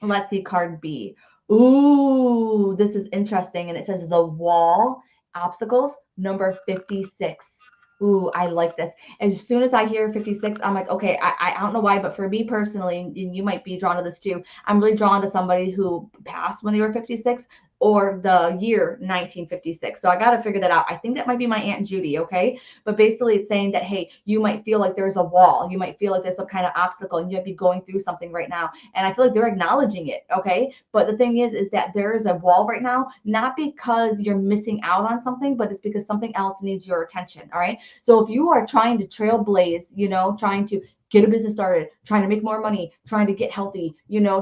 Let's see card B. Ooh, this is interesting. And it says the wall obstacles number 56. Ooh, I like this. As soon as I hear 56, I'm like, okay, I don't know why, but for me personally, and you might be drawn to this too, I'm really drawn to somebody who passed when they were 56 or the year 1956. So I got to figure that out. I think that might be my Aunt Judy, okay? But basically it's saying that, hey, you might feel like there's a wall. You might feel like there's some kind of obstacle and you might be going through something right now. And I feel like they're acknowledging it, okay? But the thing is that there is a wall right now, not because you're missing out on something, but it's because something else needs your attention, all right? So if you are trying to trailblaze, trying to get a business started, trying to make more money, trying to get healthy,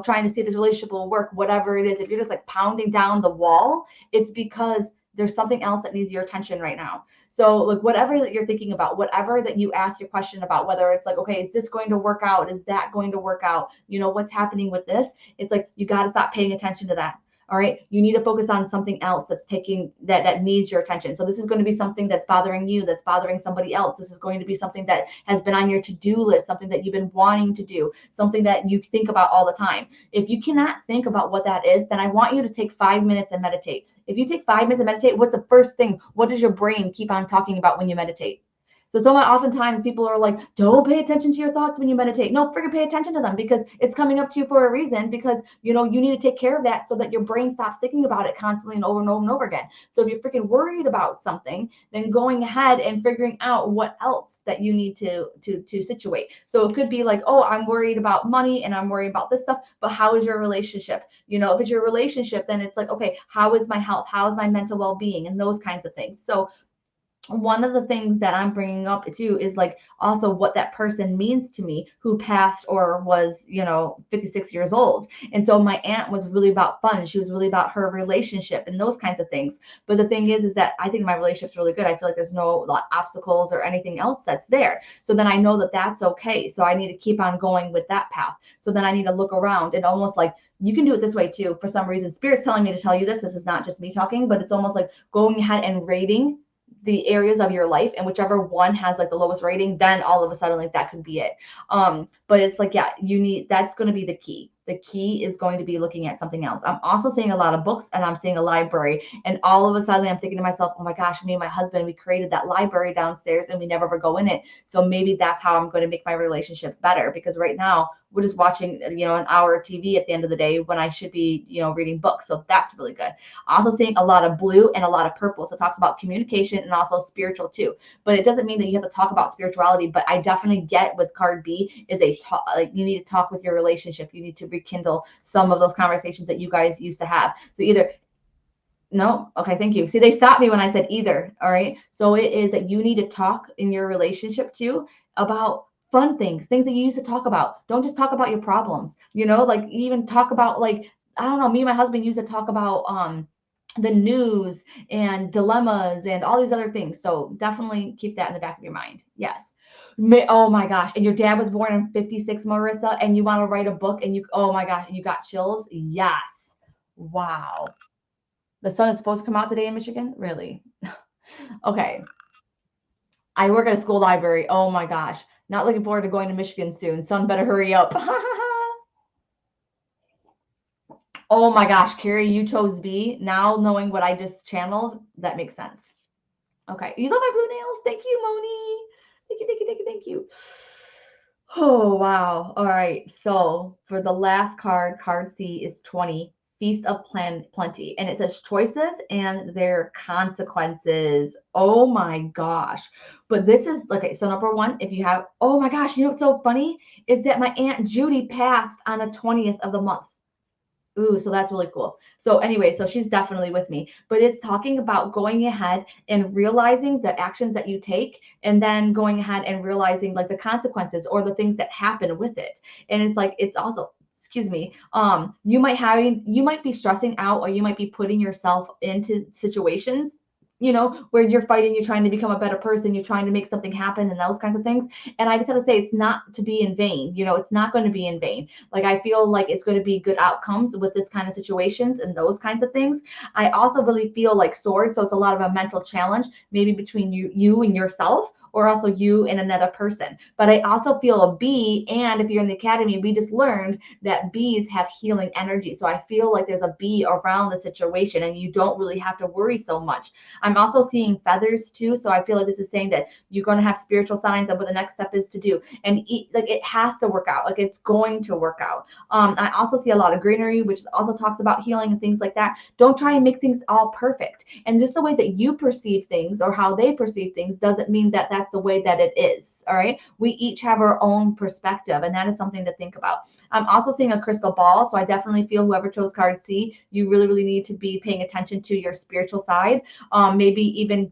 trying to see if this relationship will work, whatever it is, if you're just like pounding down the wall, it's because there's something else that needs your attention right now. So like whatever that you're thinking about, whatever that you ask your question about, whether it's like, okay, is this going to work out? Is that going to work out? What's happening with this? It's like, you got to stop paying attention to that. All right. You need to focus on something else that's taking that needs your attention. So this is going to be something that's bothering you, that's bothering somebody else. This is going to be something that has been on your to-do list, something that you've been wanting to do, something that you think about all the time. If you cannot think about what that is, then I want you to take 5 minutes and meditate. If you take 5 minutes and meditate, what's the first thing? What does your brain keep on talking about when you meditate? So oftentimes people are like, don't pay attention to your thoughts when you meditate. No, freaking pay attention to them, because it's coming up to you for a reason, because, you need to take care of that so that your brain stops thinking about it constantly and over and over and over again. So if you're freaking worried about something, then going ahead and figuring out what else that you need to situate. So it could be like, oh, I'm worried about money and I'm worried about this stuff, but how is your relationship? If it's your relationship, then it's like, okay, how is my health? How is my mental well-being? And those kinds of things. So one of the things that I'm bringing up too is like also what that person means to me who passed or was, 56 years old. And so my aunt was really about fun. She was really about her relationship and those kinds of things. But the thing is that I think my relationship's really good. I feel like there's no obstacles or anything else that's there. So then I know that that's okay. So I need to keep on going with that path. So then I need to look around and almost like, you can do it this way too. For some reason, Spirit's telling me to tell you this. This is not just me talking, but it's almost like going ahead and rating the areas of your life, and whichever one has like the lowest rating, then all of a sudden like that could be it. But it's like, yeah, that's going to be the key. The key is going to be looking at something else. I'm also seeing a lot of books, and I'm seeing a library, and all of a sudden I'm thinking to myself, oh my gosh, me and my husband, we created that library downstairs and we never ever go in it. So maybe that's how I'm going to make my relationship better, because right now we're just watching, an hour of TV at the end of the day when I should be, reading books. So that's really good. Also seeing a lot of blue and a lot of purple. So it talks about communication and also spiritual too. But it doesn't mean that you have to talk about spirituality. But I definitely get with card B is like you need to talk with your relationship. You need to rekindle some of those conversations that you guys used to have. So either No. Okay. Thank you. See, they stopped me when I said either. All right. So it is that you need to talk in your relationship too about fun things, things that you used to talk about. Don't just talk about your problems, like even talk about like, I don't know, me and my husband used to talk about, the news and dilemmas and all these other things. So definitely keep that in the back of your mind. Yes. Oh my gosh. And your dad was born in 56, Marissa, and you want to write a book and oh my gosh, you got chills. Yes. Wow. The sun is supposed to come out today in Michigan? Really? Okay. I work at a school library. Oh my gosh. Not looking forward to going to Michigan soon. Sun better hurry up. Oh my gosh, Carrie, you chose B. Now knowing what I just channeled, that makes sense. Okay. You love my blue nails? Thank you, Moni. Thank you, thank you, thank you, thank you. Oh, wow. All right. So for the last card, card C is 20, Feast of Plenty. And it says choices and their consequences. Oh my gosh. But this is, okay, so number one, if you have, oh my gosh, you know what's so funny? Is that my Aunt Judy passed on the 20th of the month. Ooh, so that's really cool. So anyway, so she's definitely with me, but it's talking about going ahead and realizing the actions that you take and then going ahead and realizing like the consequences or the things that happen with it. And it's like, it's also, excuse me, you might be stressing out or you might be putting yourself into situations, where you're fighting, you're trying to become a better person, you're trying to make something happen and those kinds of things. And I just have to say, it's not to be in vain. It's not going to be in vain. Like, I feel like it's going to be good outcomes with this kind of situations and those kinds of things. I also really feel like swords. So it's a lot of a mental challenge, maybe between you and yourself, or also you and another person. But I also feel a bee. And if you're in the academy, we just learned that bees have healing energy. So I feel like there's a bee around the situation and you don't really have to worry so much. I'm also seeing feathers too. So I feel like this is saying that you're going to have spiritual signs of what the next step is to do. And like, it has to work out. Like, it's going to work out. I also see a lot of greenery, which also talks about healing and things like that. Don't try and make things all perfect. And just the way that you perceive things or how they perceive things doesn't mean that that's the way that it is. All right. We each have our own perspective, and that is something to think about. I'm also seeing a crystal ball. So I definitely feel whoever chose card C, you really, really need to be paying attention to your spiritual side. Maybe even,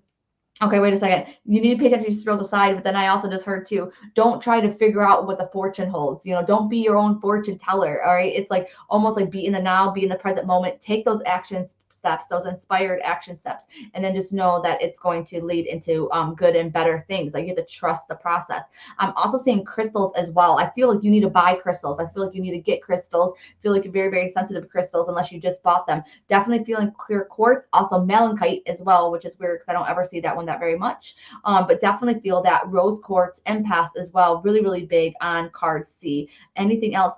okay, wait a second. You need to pay attention to your spiritual side, but then I also just heard too, don't try to figure out what the fortune holds. Don't be your own fortune teller. All right. It's like almost like be in the now, be in the present moment, take those action steps, those inspired action steps, and then just know that it's going to lead into good and better things. Like, you have to trust the process. I'm also seeing crystals as well. I feel like you need to buy crystals. I feel like you need to get crystals. I feel like you're very, very sensitive to crystals unless you just bought them. Definitely feeling clear quartz, also malachite as well, which is weird because I don't ever see that one that very much. But definitely feel that rose quartz, empaths as well, really, really big on card C. Anything else?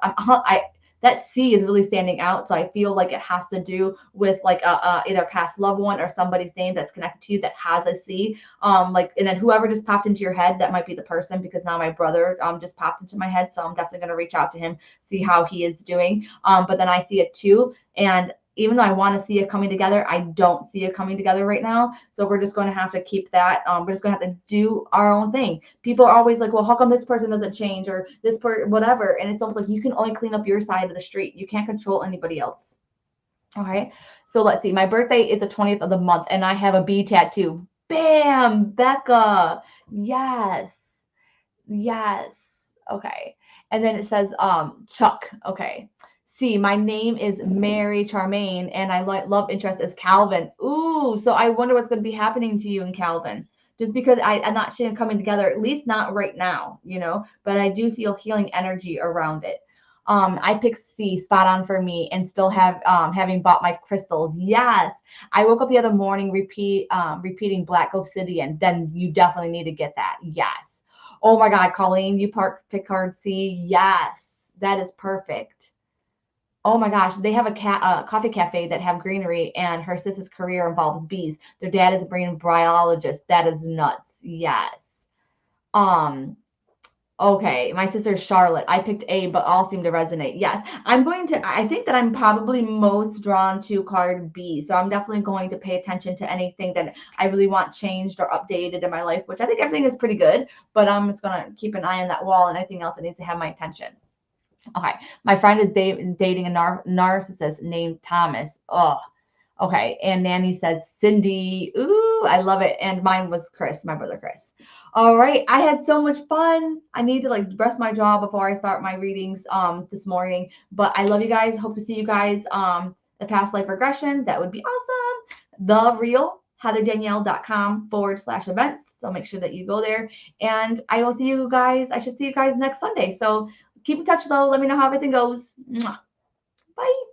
That C is really standing out. So I feel like it has to do with like either a past loved one or somebody's name that's connected to you that has a C. And then whoever just popped into your head, that might be the person, because now my brother just popped into my head. So I'm definitely going to reach out to him, see how he is doing. But then I see it too. And even though I want to see it coming together, I don't see it coming together right now. So we're just going to have to keep that. We're just going to have to do our own thing. People are always like, well, how come this person doesn't change, or this whatever? And it's almost like you can only clean up your side of the street. You can't control anybody else. All right. So let's see. My birthday is the 20th of the month, and I have a bee tattoo. Bam, Becca. Yes. Yes. Okay. And then it says Chuck. Okay. See, my name is Mary Charmaine, and I love interest as Calvin. Ooh, so I wonder what's going to be happening to you in Calvin. Just because I'm not seeing it coming together, at least not right now, but I do feel healing energy around it. I picked C, spot on for me, and still have having bought my crystals. Yes, I woke up the other morning repeating Black Obsidian. Then you definitely need to get that. Yes. Oh my God, Colleen, you pick card C. Yes, that is perfect. Oh my gosh, they have a coffee cafe that have greenery, and her sister's career involves bees. Their dad is a marine biologist. That is nuts. Yes. Um, Okay, my sister is Charlotte. I picked A, but all seem to resonate. Yes, I think that I'm probably most drawn to card B. So I'm definitely going to pay attention to anything that I really want changed or updated in my life, which I think everything is pretty good, but I'm just going to keep an eye on that wall and anything else that needs to have my attention. Okay, my friend is dating a narcissist named Thomas. Oh, Okay. And Nanny says Cindy. Ooh, I love it. And mine was Chris, my brother Chris. All right. I had so much fun. I need to like rest my jaw before I start my readings this morning. But I love you guys. Hope to see you guys the past life regression. That would be awesome. The real heatherdanielle.com/events. So make sure that you go there. And I will see you guys. I should see you guys next Sunday. So keep in touch though. Let me know how everything goes. Mwah. Bye.